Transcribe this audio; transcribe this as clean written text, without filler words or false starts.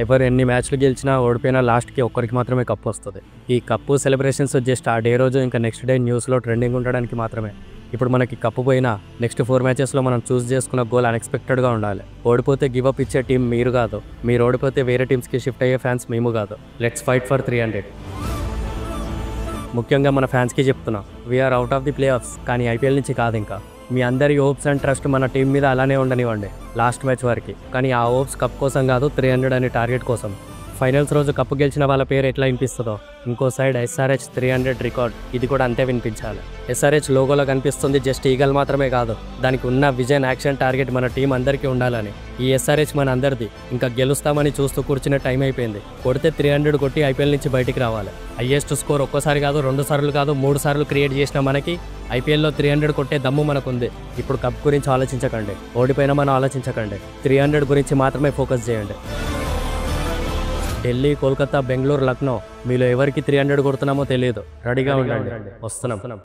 ఎవరు ఎన్ని మ్యాచ్లు గెలిచినా ఓడిపోయినా లాస్ట్కి ఒక్కరికి మాత్రమే కప్పు వస్తుంది. ఈ కప్పు సెలబ్రేషన్స్ జస్ట్ ఆ డే రోజు ఇంకా నెక్స్ట్ డే న్యూస్లో ట్రెండింగ్ ఉండడానికి మాత్రమే. ఇప్పుడు మనకి కప్పు పోయినా నెక్స్ట్ 4 మ్యాచెస్లో మనం చూస్ చేసుకున్న గోల్ అన్ఎక్స్పెక్టెడ్గా ఉండాలి. ఓడిపోతే గివప్ ఇచ్చే టీం మీరు కాదు, మీరు ఓడిపోతే వేరే టీమ్స్కి షిఫ్ట్ అయ్యే ఫ్యాన్స్ మేము కాదు. Let's fight for 300. ముఖ్యంగా మన ఫ్యాన్స్కి చెప్తున్నా, we're out of the playoffs, కానీ ఐపీఎల్ నుంచి కాదు. ఇంకా మీ అందరి హోప్స్ అండ్ ట్రస్ట్ మన టీం మీద అలానే ఉండనివ్వండి లాస్ట్ మ్యాచ్ వరకు. కానీ ఆ హోప్స్ కప్ కోసం కాదు, 300 అనే టార్గెట్ కోసం. ఫైనల్స్ రోజు కప్పు గెలిచిన వాళ్ళ పేరు ఎట్లా వినిపిస్తుందో, ఇంకో సైడ్ SRH 300 రికార్డ్, ఇది కూడా అంతే వినిపించాలి. SRH లోగోలో కనిపిస్తుంది జస్ట్ ఈగల్ మాత్రమే కాదు, దానికి ఉన్న విజన్, యాక్షన్, టార్గెట్ మన టీం అందరికీ ఉండాలని. ఈ SRH మన అందరిది. ఇంకా గెలుస్తామని చూస్తూ కూర్చునే టైం అయిపోయింది. కొడితే 300 కొట్టి ఐపీఎల్ నుంచి బయటికి రావాలి. హైయెస్ట్ స్కోర్ ఒక్కసారి కాదు, 2 సార్లు కాదు, 3 సార్లు క్రియేట్ చేసిన మనకి ఐపీఎల్లో 300 కొట్టే దమ్ము మనకుంది. ఇప్పుడు కప్ గురించి ఆలోచించకండి, ఓడిపోయినా మనం ఆలోచించకండి, 300 గురించి మాత్రమే ఫోకస్ చేయండి. ఢిల్లీ, కోల్కతా, బెంగళూరు, లక్నో, మీలో ఎవరికి 300 కొడుతున్నామో తెలియదు. రెడీగా ఉండండి, వస్తున్నాం.